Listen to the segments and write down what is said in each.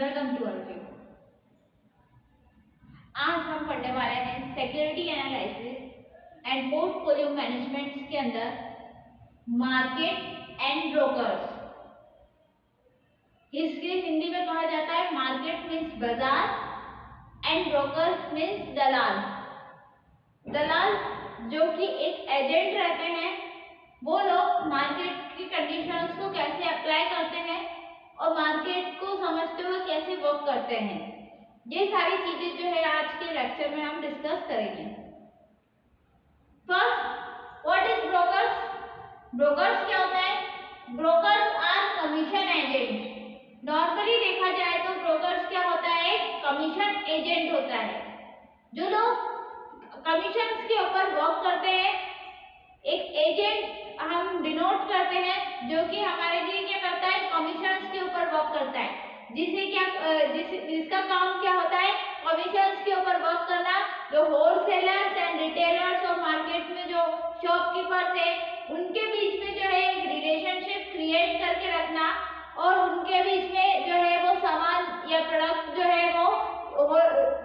Welcome to all of you. आज हम पढ़ने वाले हैं security analysis and portfolio management के अंदर मार्केट एंड ब्रोकर्स। इसके हिंदी में कहा जाता है मार्केट मीन्स बाजार एंड ब्रोकर्स मीन्स दलाल। दलाल जो कि एक एजेंट रहते हैं, वो लोग मार्केट की कंडीशंस को कैसे अप्लाई करते हैं और मार्केट को समझते हुए कैसे वर्क करते हैं। ये सारी चीजें जो है आज के लेक्चर में हम डिस्कस करेंगे। First, what is brokers? Brokers क्या होता है? Brokers are commission agent. Normally देखा जाए तो ब्रोकर्स क्या होता है? एक कमीशन एजेंट होता है। जो लोग कमीशन के ऊपर वर्क करते हैं, एक एजेंट हम डिनोट करते हैं जो कि हमारे लिए क्या करता है? कमीशन के ऊपर वर्क करता है। जिसका काम क्या होता है? कमीशन के ऊपर वर्क करना। जो होलसेलर्स एंड रिटेलर्स और मार्केट में जो शॉपकीपर्स है, उनके बीच में जो है एक रिलेशनशिप क्रिएट करके रखना और उनके बीच में जो है वो सामान या प्रोडक्ट जो है वो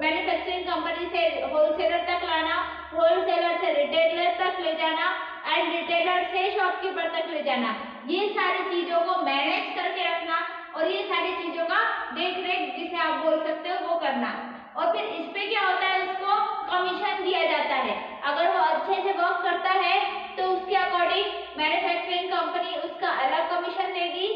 मैन्युफैक्चरिंग कंपनी से होलसेलर तक लाना, होलसेलर से रिटेलर तक ले जाना एंड रिटेलर से शॉपकीपर तक ले जाना। ये सारी चीजों को मैनेज करके रखना और ये सारी चीजों का देख रेख, जिसे आप बोल सकते हो, वो करना। और फिर इस पे क्या होता है? उसको कमीशन दिया जाता है। अगर वो अच्छे से वर्क करता है तो उसके अकॉर्डिंग मैन्युफैक्चरिंग कंपनी उसका अलग कमीशन देगी,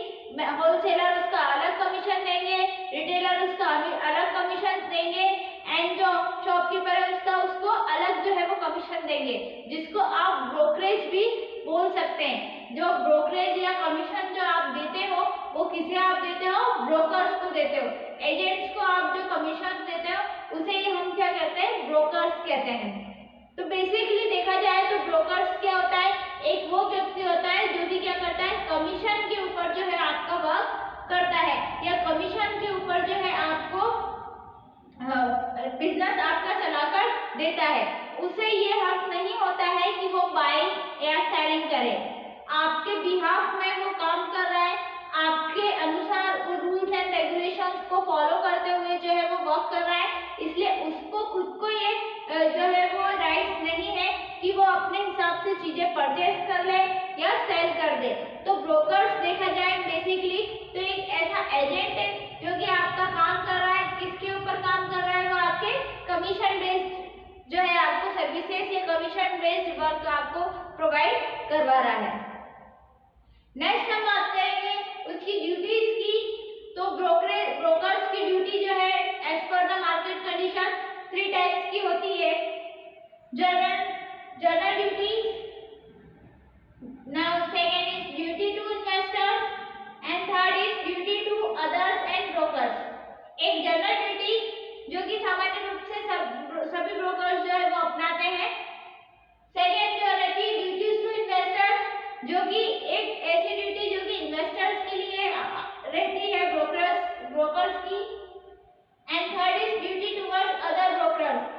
होलसेलर उसका अलग कमीशन देंगे, रिटेलर उसका अलग कमीशन देंगे एंड जो शॉपकीपर है उसको अलग जो है वो कमीशन देंगे, जिसको आप ब्रोकरेज भी बोल सकते हैं। जो ब्रोकरेज या कमीशन जो आप देते हो वो किसे आप देते हो? ब्रोकर्स को देते हो। एजेंट्स को आप जो कमीशन देते हो उसे ही हम क्या कहते हैं? ब्रोकर्स कहते हैं। तो बेसिकली देखा जाए तो ब्रोकर्स क्या होता है? एक वो व्यक्ति होता है जो भी क्या करता है? कमीशन के ऊपर जो है आपका वर्क करता है या कमीशन के ऊपर जो है आपको बिजनेस आपका चलाकर देता है। उसे ये हक नहीं होता है कि वो बाइंग या सेलिंग करे। आपके बिहाफ में वो काम कर रहा है, आपके अनुसार वो रूल्स एंड रेगुलेशंस को फॉलो करते हुए जो है वो वर्क कर रहा है, इसलिए उसको खुद को ये जो है वो राइट्स नहीं है कि वो अपने हिसाब से चीजें परचेज कर ले या सेल कर दे। तो ब्रोकर्स देखा जाए बेसिकली तो एक ऐसा एजेंट है जो कि आपका काम कर रहा है। किसके ऊपर काम कर रहा है? वो आपके कमीशन बेस्ड जो है आपको सर्विसेज या कमीशन बेस्ड वर्क आपको प्रोवाइड करवा रहा है। नेक्स्ट हम बात करेंगे उसकी ड्यूटीज की। तो ब्रोकर्स की ड्यूटी जो है as per the market condition 3 types की होती है। General duties, now second is duty to investors and third is duty to others and brokers. एक जनरल ड्यूटी जो कि सामान्य रूप से सभी ब्रोकर्स जो है वो अपनाते हैं। सेकंड जो रहती है ड्यूटीज टू इन्वेस्टर्स, जो कि एक ऐसी ड्यूटी जो कि इन्वेस्टर्स के लिए रहती है ब्रोकर्स की। And third is duty towards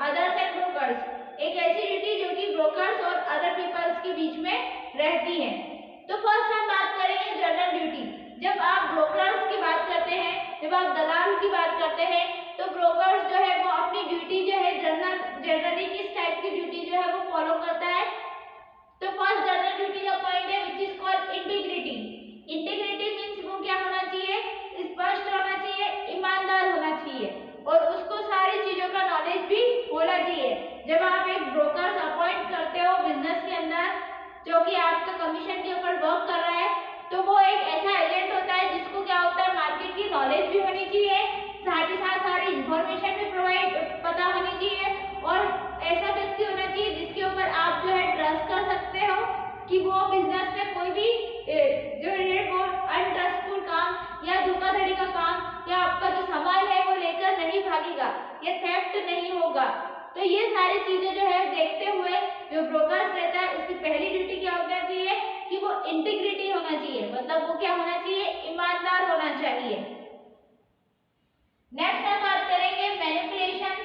others and brokers, एक ऐसी ड्यूटी जो कि ब्रोकर्स और अदर पीपल्स के बीच में रहती है। तो फर्स्ट हम बात करेंगे जनरल ड्यूटी। जब आप ब्रोकर्स की बात करते हैं, जब आप दलाल की बात करते हैं, तो ब्रोकर्स जो है वो अपनी ड्यूटी जो है जनरली किस टाइप की ड्यूटी जो है वो फॉलो करता है? तो फर्स्ट जनरल ड्यूटी का पॉइंट है which is called integrity. Integrity means वो क्या होना चाहिए? स्पष्ट होना चाहिए, ईमानदार होना चाहिए और उसको सारी चीजों का नॉलेज भी होना चाहिए। जब आप एक ब्रोकर अपॉइंट करते हो बिजनेस के अंदर जो कि आपका कमीशन के ऊपर वर्क कर रहा है, तो वो एक ऐसा एजेंट होता है जिसको क्या होता है? मार्केट की नॉलेज भी होनी चाहिए, साथ ही साथ सारी इंफॉर्मेशन भी प्रोवाइड पता होनी चाहिए और ऐसा व्यक्ति होना चाहिए जिसके ऊपर आप जो है ट्रस्ट कर सकते हो कि वो बिजनेस में कोई भी जो है वो अनट्रस्टफुल काम या धोखाधड़ी का काम या आपका जो सामान है वो लेकर नहीं भागेगा या थेफ्ट नहीं होगा। तो ये सारी चीजें जो है देखते हुए जो ब्रोकर्स रहता है उसकी पहली ड्यूटी क्या होना चाहिए? कि वो इंटीग्रिटी होना चाहिए, मतलब वो क्या होना चाहिए? ईमानदार होना चाहिए। नेक्स्ट हम बात करेंगे मैनिपुलेशन।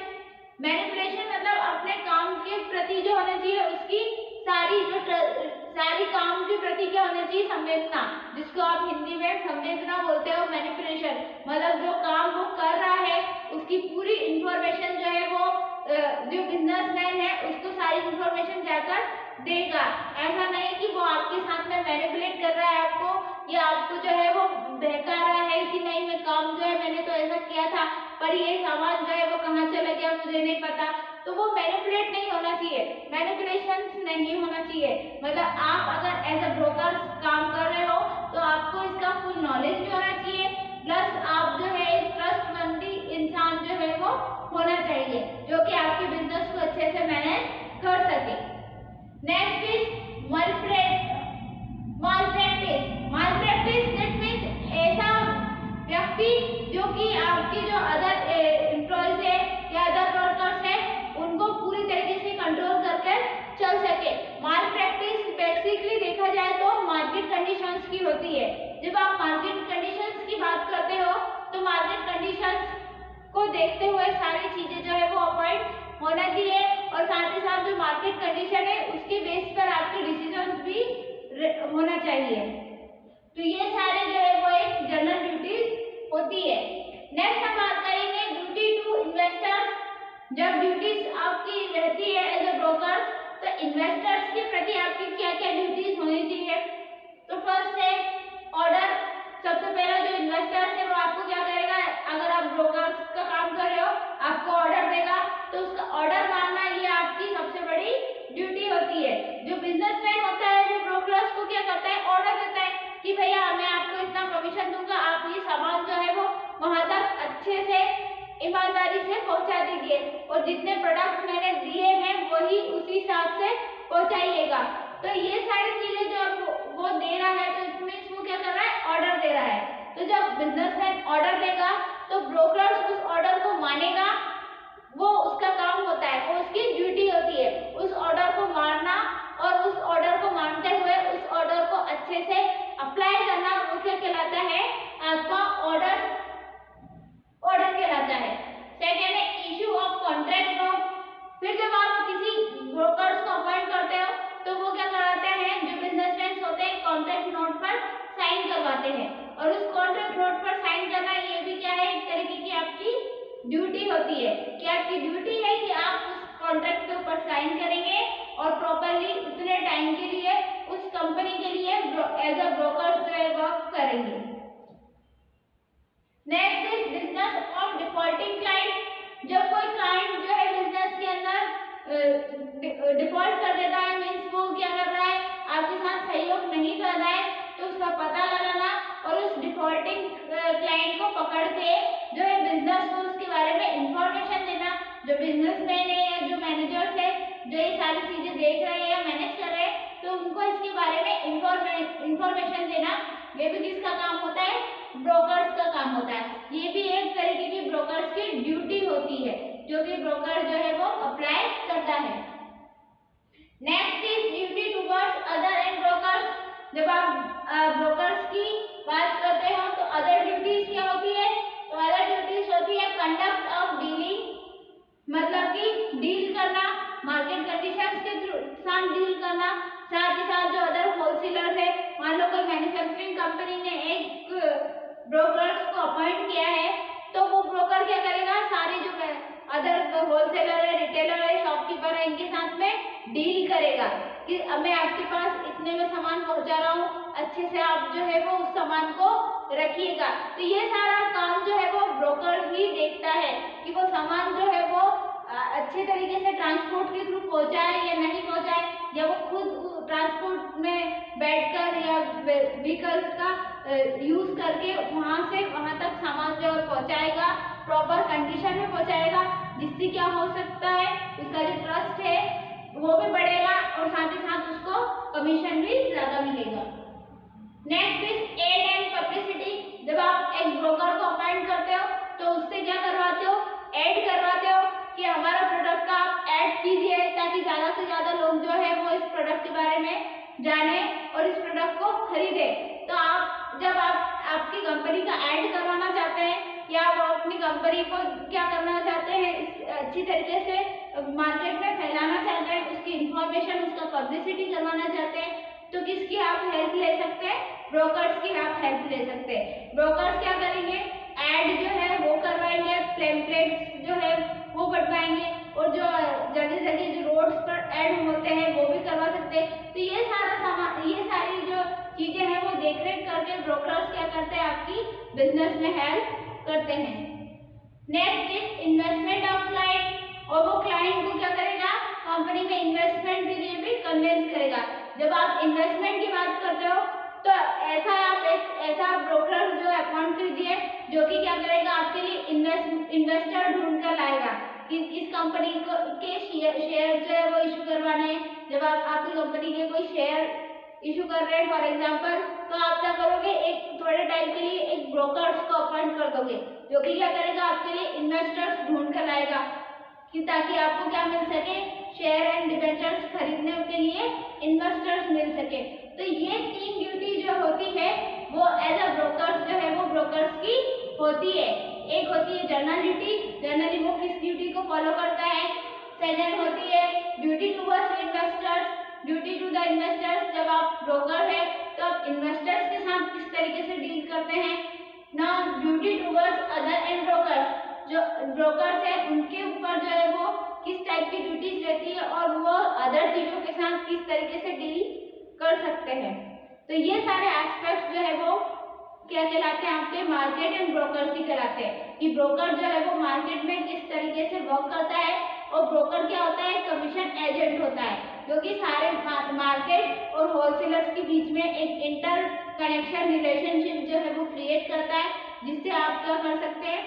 मैनिपुलेशन मतलब अब अपने काम के प्रति जो होना चाहिए उसकी सारी काम के प्रति क्या होना चाहिए, संवेदना, जिसको आप हिंदी में संवेदना बोलते हो, मैनिपुलेशन, मतलब जो काम वो कर रहा है उसकी पूरी इंफॉर्मेशन जो है वो जो बिजनेसमैन है उसको सारी इंफॉर्मेशन जाकर देगा। ऐसा नहीं कि वो आपके साथ में मैनिपुलेट कर रहा है आपको, या आपको जो है वो बहका रहा है कि नहीं मैं काम जो है मैंने तो ऐसा किया था पर ये सामान जो है वो कहाँ चला गया मुझे नहीं पता। तो वो मैनिपुलेट नहीं होना चाहिए, मैनिपुलेशन नहीं होना चाहिए। मतलब आप अगर एज अ ब्रोकर काम कर रहे हो तो आपको इसका फुल नॉलेज भी होना चाहिए, प्लस आप जो है ट्रस्टवर्दी इंसान जो है वो होना चाहिए जो कि आपके बिजनेस को अच्छे से मैनेज कर सके। Next is malpractice that means ऐसा व्यक्ति जो कि आपके जो अदर एम्प्लॉयज है या अदर वर्कर्स है उनको पूरी तरीके से कंट्रोल करके चल सके। malpractice बेसिकली देखा जाए तो मार्केट कंडीशंस की होती है। जब आप मार्केट कंडीशंस की बात करते हो तो मार्केट कंडीशंस को देखते हुए सारी चीजें जो है वो अपॉइंट होना चाहिए, और साथ ही साथ जो मार्केट कंडीशन है उसके बेस पर आपके डिसीजंस भी होना चाहिए। तो ये सारे जो है वो एक जनरल ड्यूटीज होती है। नेक्स्ट हम बात करेंगे ड्यूटी टू इन्वेस्टर्स। जब ड्यूटीज आपकी रहती है एज अ ब्रोकर तो इन्वेस्टर्स के प्रति आपकी क्या क्या ड्यूटीज होनी चाहिए। तो फर्स्ट है ऑर्डर। सबसे पहला जो इन्वेस्टर्स है वो आपको क्या करेगा, अगर आप ब्रोकर्स का काम कर रहे हो आपको ऑर्डर देगा तो उसका ऑर्डर मानना ये आपकी सबसे बड़ी ड्यूटी होती है। जो बिजनेसमैन होता है वो ब्रोकर्स को क्या करता है, ऑर्डर देता है कि भैया मैं आपको इतना कमीशन दूंगा, आप ये सामान जो है वो वहां तक अच्छे से ईमानदारी से पहुंचा दीजिए और जितने प्रोडक्ट मैंने दिए हैं वही उसी हिसाब से पहुंचाइएगा। तो ये सारी चीजें जो वो दे रहा है तो इट मींस वो क्या कर रहा है, ऑर्डर दे रहा है। तो जब बिजनेसमैन ऑर्डर देगा तो ब्रोकर्स उस ऑर्डर को मानेगा, वो उसका काम होता है, वो उसकी ड्यूटी होती है उस ऑर्डर को मानना और उस ऑर्डर को मानते हुए उस ऑर्डर को अच्छे से अप्लाई करना। वो क्या कहलाता है, आपका ऑर्डर कहलाता है। सेकेंड है इशू ऑफ कॉन्ट्रैक्ट नोट। फिर जब आप किसी ब्रोकर्स को अपॉइंट करते हो तो वो क्या कराते हैं, जो बिजनेसमैन होते हैं कॉन्ट्रैक्ट नोट पर साइन करवाते हैं, और उस कॉन्ट्रैक्ट नोट पर साइन करना ये भी क्या है, एक तरीके की आपकी ड्यूटी होती है कि आपकी ड्यूटी है कि आप उस कॉन्ट्रैक्ट के ऊपर साइन करेंगे और प्रॉपर्ली उतने टाइम के लिए उस कंपनी के लिए एज अ ब्रोकर जो है वर्क करेंगे। Next is business of defaulting client. जब कोई क्लाइंट जो है बिजनेस के अंदर डिफॉल्ट कर देता है, मीन्स वो क्या कर रहा है, आपके साथ सहयोग नहीं कर रहा है, तो उसका पता लगाना और उस डिफॉल्टिंग क्लाइंट को पकड़ के जो है बिजनेस को उसके बारे में इंफॉर्मेशन देना। जो बिजनेसमैन है या जो मैनेजर्स है जो ये सारी चीजें देख रहे हैं या मैनेज कर रहे हैं तो उनको इसके बारे में इंफॉर्मेशन देना, ये भी किसका काम होता है, ब्रोकर्स का काम होता है। ये भी एक तरीके की ब्रोकर्स की ड्यूटी होती है जो कि ब्रोकर जो है वो अप्लाई करता है। Next is duty towards other and brokers. जब आप ब्रोकर्स की बात करते हो तो अदर ड्यूटीज क्या होती है, तो अदर ड्यूटीज होती है कंडक्ट ऑफ डीलिंग, मतलब कि डील करना, मार्केट कंडीशंस के साथ डील करना। साथ ही साथ जो अदर होलसेलर है, मान लो कोई मैन्युफैक्चरिंग कंपनी ने एक ब्रोकर्स को अपॉइंट किया है तो वो ब्रोकर क्या करेगा, सारे जो अदर होलसेलर है, रिटेलर है, शॉपकीपर है, इनके साथ में डील करेगा कि अब मैं आपके पास इतने में सामान पहुंचा रहा हूँ, अच्छे से आप जो है वो उस सामान को रखिएगा। तो ये सारा काम जो है वो ब्रोकर ही देखता है कि वो सामान जो है वो अच्छे तरीके से ट्रांसपोर्ट के थ्रू पहुंचाए या नहीं पहुंचाए, या वो खुद ट्रांसपोर्ट में बैठकर या व्हीकल्स का यूज करके वहां से वहां तक सामान जो है पहुंचाएगा, प्रॉपर कंडीशन में पहुंचाएगा, जिससे क्या हो सकता है, उसका जो ट्रस्ट है वो भी बढ़ेगा और साथ ही साथ उसको कमीशन भी ज्यादा मिलेगा। Next is ad and publicity. जब आप एक ब्रोकर को अपॉइंट करते हो तो उससे क्या करवाते हो, ऐड करवाते हो कि हमारा प्रोडक्ट का आप ऐड कीजिए ताकि ज्यादा से ज्यादा लोग जो है वो इस प्रोडक्ट के बारे में जाने और इस प्रोडक्ट को खरीदे। तो आप जब आप आपकी कंपनी का ऐड करवाना चाहते हैं या वो अपनी कंपनी को क्या करना चाहते हैं, अच्छी तरीके से मार्केट में इंफॉर्मेशन, उसका पब्लिसिटी करवाना चाहते हैं तो किसकी आप हेल्प ले सकते हैं? ब्रोकर्स की आप हेल्प ले सकते हैं। ब्रोकर्स क्या करेंगे? एड जो है वो करवाएंगे, पैम्पलेट्स जो है वो बंटवाएंगे, और जो जगह जगह जो रोड्स पर एड होते हैं वो भी करवा सकते हैं। तो ये सारी जो चीजें हैं वो देख रेख करके ब्रोकर्स क्या करते हैं? आपकी बिजनेस में हेल्प करते हैं। Next is investment of client, और वो क्लाइंट को क्या करेगा? कंपनी में इन्वेस्टमेंट के लिए भी कन्विंस करेगा। जब आप इन्वेस्टमेंट की बात करते हो तो ऐसा ब्रोकर जो अपॉइंट कीजिए जो कि क्या करेगा? आपके लिए इन्वेस्टर ढूंढ कर लाएगा कि इस कंपनी को के शेयर जो है वो इशू करवाने हैं। जब आप आपकी कंपनी के कोई शेयर इशू कर रहे हैं फॉर एग्जांपल, तो आप क्या करोगे? एक थोड़े टाइम के लिए एक ब्रोकर्स को अपॉइंट कर दोगे जो कि क्या करेगा? आपके लिए इन्वेस्टर्स ढूंढ कर लाएगा कि ताकि आपको क्या मिल सके? शेयर एंड डिबेंचर्स खरीदने के लिए इन्वेस्टर्स मिल सके। तो ये 3 ड्यूटी जो होती है वो एज अ ब्रोकर्स जो है वो ब्रोकर्स की होती है। एक होती है जर्नल ड्यूटी, जनरली वो किस ड्यूटी को फॉलो करता है? सेकंड होती है duty towards investors, duty to the investors. जब आप ब्रोकर है तो आप इन्वेस्टर्स के साथ किस तरीके से डील करते हैं? Now duty towards other and brokers, जो ब्रोकर्स है उनके ऊपर जो है वो किस टाइप की ड्यूटीज रहती है और वो अदर चीजों के साथ किस तरीके से डील कर सकते हैं। तो ये सारे एस्पेक्ट्स जो है वो क्या कहलाते हैं? आपके मार्केट एंड ब्रोकर्स ही कहलाते हैं कि ब्रोकर जो है वो मार्केट में किस तरीके से वर्क करता है, और ब्रोकर क्या होता है? कमीशन एजेंट होता है जो कि सारे मार्केट और होलसेलर्स के बीच में एक इंटर कनेक्शन रिलेशनशिप जो है वो क्रिएट करता है, जिससे आप क्या कर सकते हैं?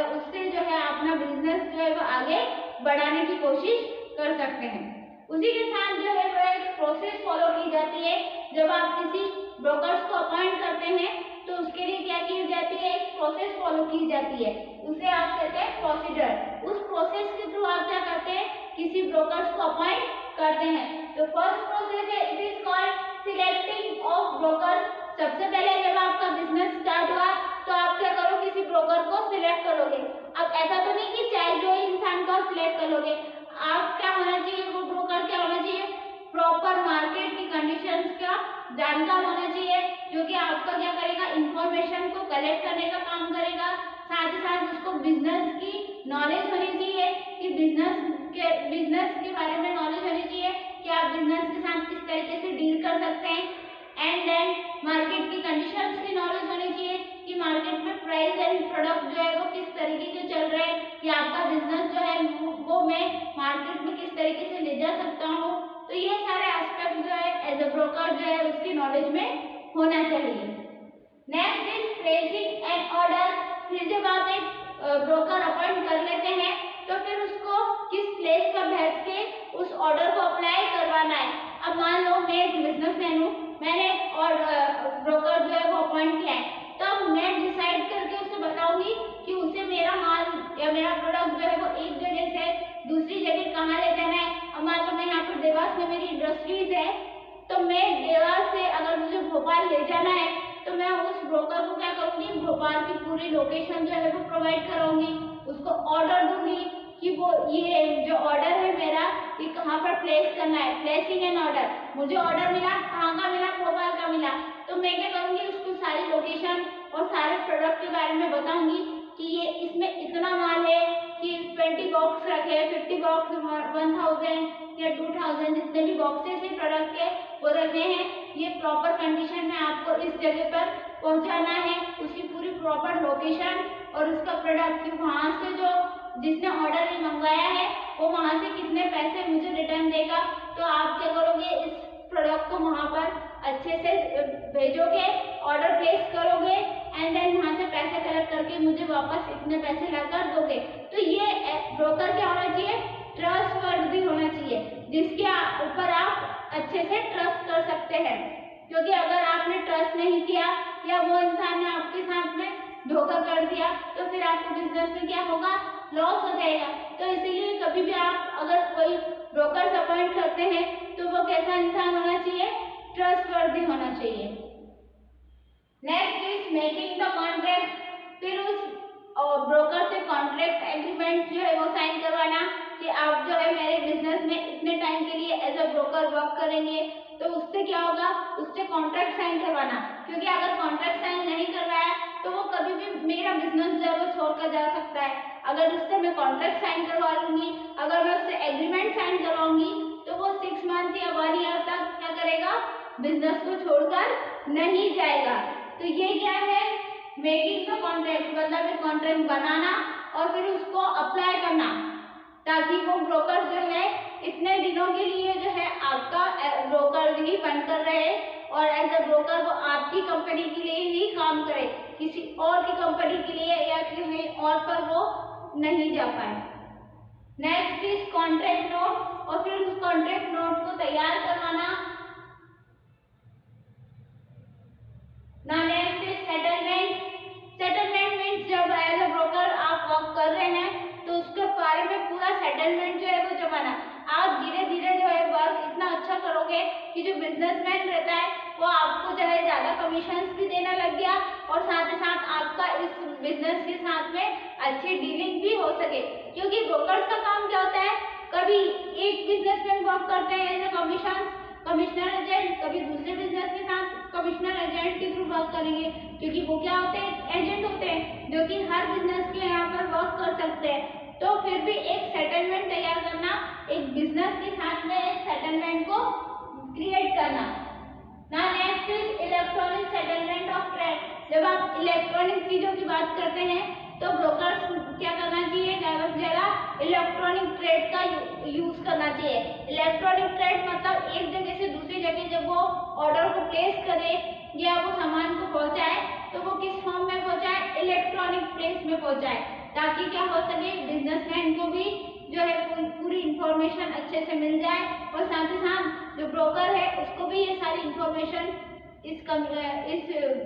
उससे जो है अपना बिजनेस जो है वो आगे बढ़ाने की कोशिश कर सकते हैं। उसी के साथ जो है वो एक प्रोसेस फॉलो की जाती है। जब आप किसी ब्रोकर्स को अपॉइंट करते हैं तो उसके लिए क्या की जाती है? एक प्रोसेस फॉलो की जाती है, उसे आप कहते हैं प्रोसीजर। उस प्रोसेस के थ्रू आप क्या करते हैं? किसी ब्रोकर्स को अपॉइंट करते हैं। तो फर्स्ट प्रोसेस है, it is called selecting of brokers. सबसे पहले जब आपका बिजनेस स्टार्ट हुआ तो आप क्या करो? किसी ब्रोकर को सिलेक्ट करोगे। अब ऐसा तो नहीं कि चाहे जो इंसान को आप सिलेक्ट करोगे, आप क्या होना चाहिए? वो ब्रोकर क्या होना चाहिए? प्रॉपर मार्केट की कंडीशंस का जानकार होना चाहिए, जो कि आपका क्या करेगा? इंफॉर्मेशन को कलेक्ट करने का काम करेगा। साथ ही साथ उसको बिजनेस की नॉलेज होनी चाहिए कि बिजनेस के बारे में नॉलेज होनी चाहिए कि आप बिजनेस के साथ किस तरीके से डील कर सकते हैं। एंड देन मार्केट की कंडीशंस की नॉलेज होनी चाहिए कि मार्केट में प्राइस एंड प्रोडक्ट जो है वो किस तरीके के चल रहे हैं, कि आपका बिजनेस जो है वो मैं मार्केट में किस तरीके से ले जा सकता हूँ। तो ये सारे एस्पेक्ट जो है एज अ ब्रोकर जो है उसकी नॉलेज में होना चाहिए। Next is placing an order. फिर जब आप एक ब्रोकर अपॉइंट कर लेते हैं तो फिर उसको किस प्लेस पर बैठ के उस ऑर्डर को अप्लाई करवाना है। अब मान लो मैं एक बिजनेसमैन हूँ, मैंने और ब्रोकर जो है वो अपॉइंट किया है, तब मैं डिसाइड करके उसे बताऊंगी कि उसे मेरा माल या मेरा प्रोडक्ट जो है वो एक जगह से दूसरी जगह कहाँ ले जाना है। अब मान लो मैं यहाँ पर देवास में मेरी इंडस्ट्रीज है, तो मैं देवास से अगर मुझे भोपाल ले जाना है तो मैं उस ब्रोकर को क्या करूँगी? भोपाल की पूरी लोकेशन जो है वो प्रोवाइड कराऊंगी, उसको ऑर्डर दूंगी कि वो ये जो ऑर्डर है मेरा ये कहाँ पर प्लेस करना है। प्लेसिंग एन ऑर्डर, मुझे ऑर्डर मिला, कहाँ का मिला? भोपाल का मिला। तो मैं क्या करूँगी? उसको सारी लोकेशन और सारे प्रोडक्ट के बारे में बताऊंगी कि ये इसमें इतना माल है कि 20 बॉक्स रखे, 50 बॉक्स, 1000 या 2000 जितने भी बॉक्सेस है प्रोडक्ट के वो रखे हैं। ये प्रॉपर कंडीशन में आपको इस जगह पर पहुंचाना है, उसकी पूरी प्रॉपर लोकेशन और उसका प्रोडक्ट की वहाँ से जो जिसने ऑर्डर ये मंगवाया है वो वहाँ से कितने पैसे मुझे रिटर्न देगा। तो आप क्या करोगे? इस प्रोडक्ट को वहाँ पर अच्छे से भेजोगे, ऑर्डर प्लेस करोगे एंड देन वहाँ से पैसे कलेक्ट करके मुझे वापस इतने पैसे लाकर दोगे। तो ये ब्रोकर क्या होना चाहिए? ट्रस्टवर्दी होना चाहिए, जिसके ऊपर आप अच्छे से ट्रस्ट कर सकते हैं। क्योंकि अगर आपने ट्रस्ट नहीं किया या वो इंसान ने आपके साथ में धोखा कर दिया तो फिर आपके बिजनेस में क्या होगा? लॉस हो जाएगा। तो इसीलिए कभी भी आप अगर कोई ब्रोकर अपॉइंट करते हैं तो वो कैसा इंसान होना चाहिए? ट्रस्टवर्दी होना चाहिए। Next is making the contract. फिर उस और ब्रोकर से कॉन्ट्रैक्ट एग्रीमेंट जो है वो साइन करवाना कि आप जो है मेरे बिजनेस में इतने टाइम के लिए एज अ ब्रोकर वर्क करेंगे। तो उससे क्या होगा, उससे कॉन्ट्रैक्ट साइन करवाना, क्योंकि अगर कॉन्ट्रैक्ट साइन नहीं करवाया तो वो कभी भी मेरा बिजनेस जो है वो छोड़कर जा सकता है। अगर उससे मैं कॉन्ट्रैक्ट साइन करवा लूंगी, अगर मैं उससे एग्रीमेंट साइन करवाऊंगी तो वो 6 मंथ या 1 ईयर तक क्या करेगा, बिजनेस को छोड़कर नहीं जाएगा। तो ये क्या है, मेकिंग द कॉन्ट्रैक्ट, मतलब एक कॉन्ट्रैक्ट बनाना और फिर उसको अप्लाई करना, ताकि वो ब्रोकर जो है इतने दिनों के लिए जो है आपका ब्रोकर ही बनकर रहे और एज अ ब्रोकर वो आपकी कंपनी के लिए ही काम करे, किसी और की कंपनी के लिए या कहीं और पर वो नहीं जा पाए। नेक्स्ट इज कॉन्ट्रैक्ट नोट, और फिर उस कॉन्ट्रैक्ट नोट को तैयार करवाना। ना next is settlement. Settlement means जब एज अ ब्रोकर आप वर्क कर रहे हैं तो उसके बारे में पूरा सेटलमेंट जो है वो जमाना। आप धीरे धीरे जो है वर्क इतना अच्छा करोगे कि जो बिजनेसमैन रहता है वो आपको जो है ज्यादा कमीशंस भी देना लग गया और साथ ही साथ आपका इस बिजनेस के साथ में अच्छी डीलिंग भी हो सके। क्योंकि ब्रोकर्स का काम क्या होता है, कभी एक बिजनेसमैन वर्क करते हैं एज अ कमिश्नर एजेंट, कभी दूसरे बिजनेस के साथ कमिश्नर एजेंट के थ्रू वर्क करेंगे, क्योंकि वो क्या होते हैं, एजेंट होते हैं जो कि हर बिजनेस के यहाँ पर वर्क कर सकते हैं। तो फिर भी एक सेटलमेंट तैयार करना, एक बिजनेस के साथ में एक सेटलमेंट को क्रिएट करना। ना next is electronic settlement of trade. जब आप इलेक्ट्रॉनिक चीजों की बात करते हैं तो ब्रोकर्स क्या करना चाहिए, ज्यादा इलेक्ट्रॉनिक ट्रेड का यूज करना चाहिए। इलेक्ट्रॉनिक ट्रेड मतलब एक जगह से दूसरी जगह जब वो ऑर्डर को प्लेस करे या वो सामान को पहुंचाए तो वो किस फॉर्म में पहुंचाए, इलेक्ट्रॉनिक प्लेस में पहुंचाए, ताकि क्या हो सके, बिजनेसमैन को भी जो है पूरी इंफॉर्मेशन अच्छे से मिल जाए और साथ ही साथ जो ब्रोकर है उसको भी ये सारी इंफॉर्मेशन इस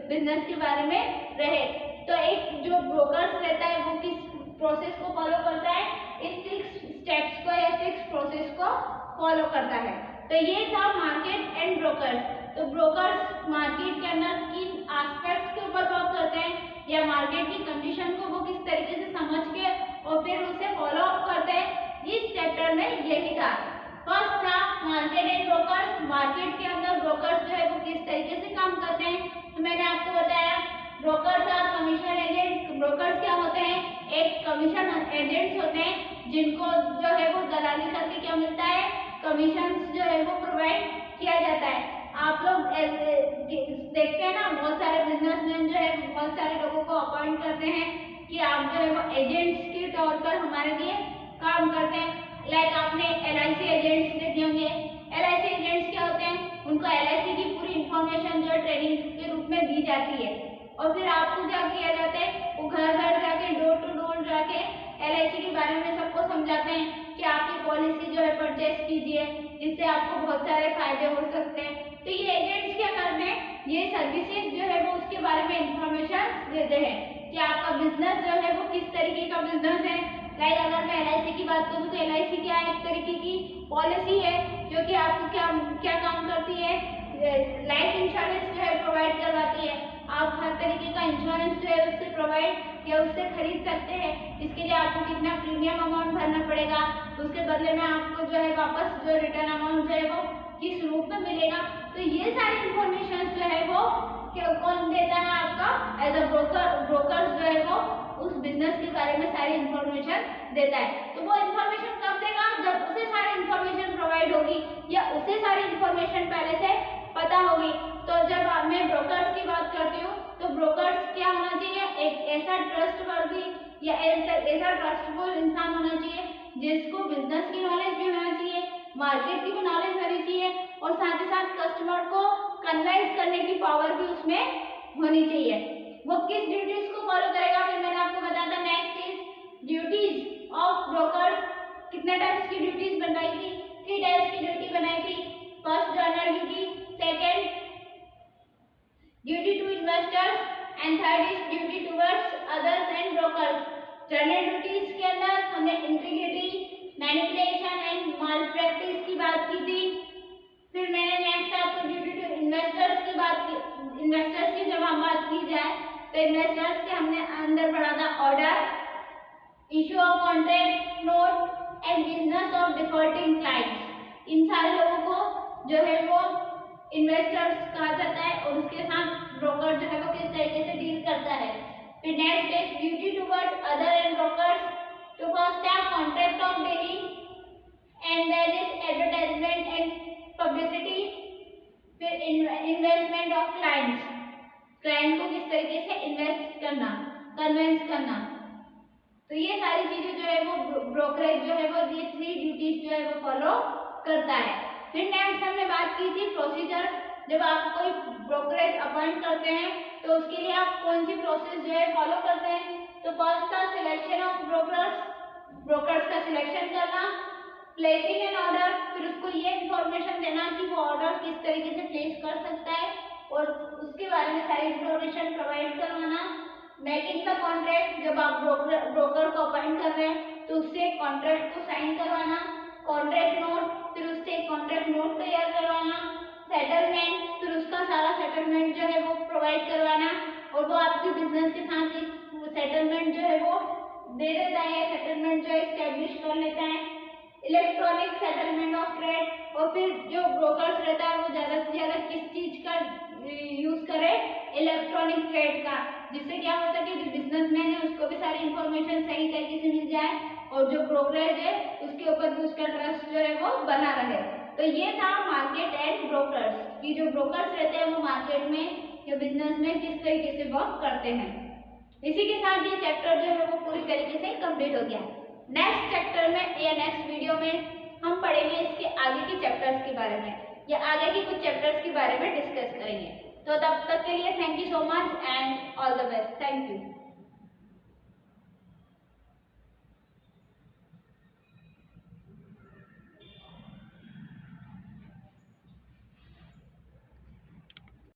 बिजनेस के बारे में रहे। तो एक जो ब्रोकर्स रहता है वो किस प्रोसेस को फॉलो करता है, इस 6 स्टेप्स को या 6 प्रोसेस को फॉलो करता है। तो ये था मार्केट एंड ब्रोकर्स। तो ब्रोकर्स मार्केट के अंदर किन एस्पेक्ट्स के ऊपर वर्क करते हैं या मार्केट की कंडीशन को वो किस तरीके से समझ के और फिर उसे फॉलो अप करते हैं, इस चैप्टर में यही था। फर्स्ट था मार्केट एंड ब्रोकर्स। मार्केट के अंदर ब्रोकर्स जो है वो किस तरीके से काम करते हैं, तो मैंने आपको बताया ब्रोकर्स और कमीशन एजेंट्स। ब्रोकर्स क्या होते हैं, एक कमीशन एजेंट्स होते हैं जिनको जो है वो दलाली करके क्या मिलता है, कमीशन जो है वो प्रोवाइड किया जाता है। आप लोग देखते हैं ना, बहुत सारे बिजनेसमैन जो है बहुत सारे लोगों को अपॉइंट करते हैं कि आप जो है वो एजेंट्स के तौर पर हमारे लिए काम करते हैं। लाइक आपने LIC एजेंट्स देखे होंगे। LIC एजेंट्स क्या होते हैं, उनको LIC की पूरी इंफॉर्मेशन जो है ट्रेनिंग के रूप में दी जाती है और फिर आपको क्या किया जाता है, वो घर घर जाके डोर टू डोर जाके LIC के बारे में सबको समझाते हैं कि आप ये पॉलिसी जो है परचेस कीजिए जिससे आपको बहुत सारे फायदे हो सकते हैं। तो ये एजेंट्स क्या करते हैं, ये सर्विसेज जो है वो उसके बारे में इंफॉर्मेशन देते हैं कि आपका बिजनेस जो है वो किस तरीके का बिजनेस है। लाइक अगर मैं LIC की बात करूँ तो LIC क्या है, एक तरीके की पॉलिसी है जो कि आपको क्या क्या काम करती है, लाइफ इंश्योरेंस जो है प्रोवाइड करवाती है। आप हर तरीके का इंश्योरेंस जो है उससे प्रोवाइड या उससे खरीद सकते हैं। इसके लिए आपको कितना प्रीमियम अमाउंट भरना पड़ेगा, उसके बदले में आपको जो है वापस जो रिटर्न अमाउंट जो है वो किस रूप में मिलेगा। तो ये सारी इंफॉर्मेशन जो है वो कौन देता है, आपका एज अ ब्रोकर जो है वो उस बिजनेस के बारे में सारी इंफॉर्मेशन देता है। तो वो इंफॉर्मेशन कब देगा, जब उसे सारी इंफॉर्मेशन प्रोवाइड होगी या उसे सारी इंफॉर्मेशन पहले से पता होगी। तो जब मैं ब्रोकर्स की बात करती हूँ तो ब्रोकर्स क्या होना चाहिए, एक ऐसा ट्रस्टवर्दी या ऐसा ट्रस्टफुल इंसान होना चाहिए जिसको बिजनेस की नॉलेज भी होना चाहिए, मार्केट की भी नॉलेज होनी चाहिए और साथ ही साथ कस्टमर को कन्विंस करने की पावर भी उसमें होनी चाहिए। वो किस ड्यूटीज को फॉलो करेगा, फिर मैंने आपको बताया था। Next is duties of brokers. कितने टाइप्स की ड्यूटीज बनाई थी, 3 टाइप्स की ड्यूटी बनाई थी। First general duty, second duty to investors and third is duty towards others and brokers. General duties के अंदर हमने integrity, manipulation and malpractice की बात की थी। फिर मैंने नेक्स्ट आपको ड्यूटी टू इन्वेस्टर्स की बात की। इन्वेस्टर्स की जब हम बात की जाए तो इन्वेस्टर्स के हमने अंदर पढ़ा था order, issue of contract note and business of defaulting clients. इन सारे लोगों को जो है वो इन्वेस्टर्स कहा जाता है और उसके साथ ब्रोकर जो है वो किस तरीके से डील करता है। फिर next is duty towards other and brokers to first have contract of dealing and then is advertisement and publicity. फिर इन्वेस्टमेंट ऑफ क्लाइंट्स, क्लाइंट को किस तरीके से इन्वेस्ट करना, कन्विंस करना। तो ये सारी चीजें जो है वो ब्रोकरेज जो है वो ये 3 ड्यूटीज जो है वो फॉलो करता है। फिर नेक्स्ट हमने बात की थी प्रोसीजर। जब आप कोई ब्रोकरेज अपॉइंट करते हैं तो उसके लिए आप कौन सी प्रोसेस जो है फॉलो करते हैं। तो फर्स्ट था सिलेक्शन ऑफ ब्रोकर्स, ब्रोकर्स का सिलेक्शन करना, प्लेसिंग एन ऑर्डर, फिर उसको ये इंफॉर्मेशन देना कि वो ऑर्डर किस तरीके से प्लेस कर सकता है और उसके बारे में सारी इंफॉर्मेशन प्रोवाइड करवाना। मेकिंग द कॉन्ट्रैक्ट, जब आप ब्रोकर को अपॉइंट कर रहे हैं तो उससे कॉन्ट्रैक्ट को साइन करवाना। कॉन्ट्रैक्ट नोट, फिर उससे कॉन्ट्रैक्ट नोट तैयार करवाना। सेटलमेंट, फिर उसका सारा सेटलमेंट जो है वो प्रोवाइड करवाना और वो आपके बिजनेस के साथ एक सेटलमेंट जो है वो दे देता है, सेटलमेंट जो एस्टेब्लिश कर लेता है। इलेक्ट्रॉनिक सेटलमेंट ऑफ ट्रेड, और फिर जो ब्रोकर्स रहता है वो ज़्यादा से ज़्यादा किस चीज़ का यूज़ करे, इलेक्ट्रॉनिक ट्रेड का, जिससे क्या हो सके जो बिजनेसमैन है उसको भी सारी इंफॉर्मेशन सही तरीके से मिल जाए और जो ब्रोकरेज है उसके ऊपर भी उसका ट्रस्ट जो है वो बना रहे। तो ये था मार्केट एंड ब्रोकर्स कि जो ब्रोकर्स रहते हैं वो मार्केट में या बिजनेस में किस तरीके से वर्क करते हैं। इसी के साथ ये चैप्टर जो है वो पूरी तरीके से कंप्लीट हो गया। नेक्स्ट चैप्टर में या नेक्स्ट वीडियो में हम पढ़ेंगे इसके आगे के चैप्टर्स के बारे में या आगे के कुछ चैप्टर्स के बारे में डिस्कस करेंगे। तो तब तक के लिए thank you so much and all the best. Thank you.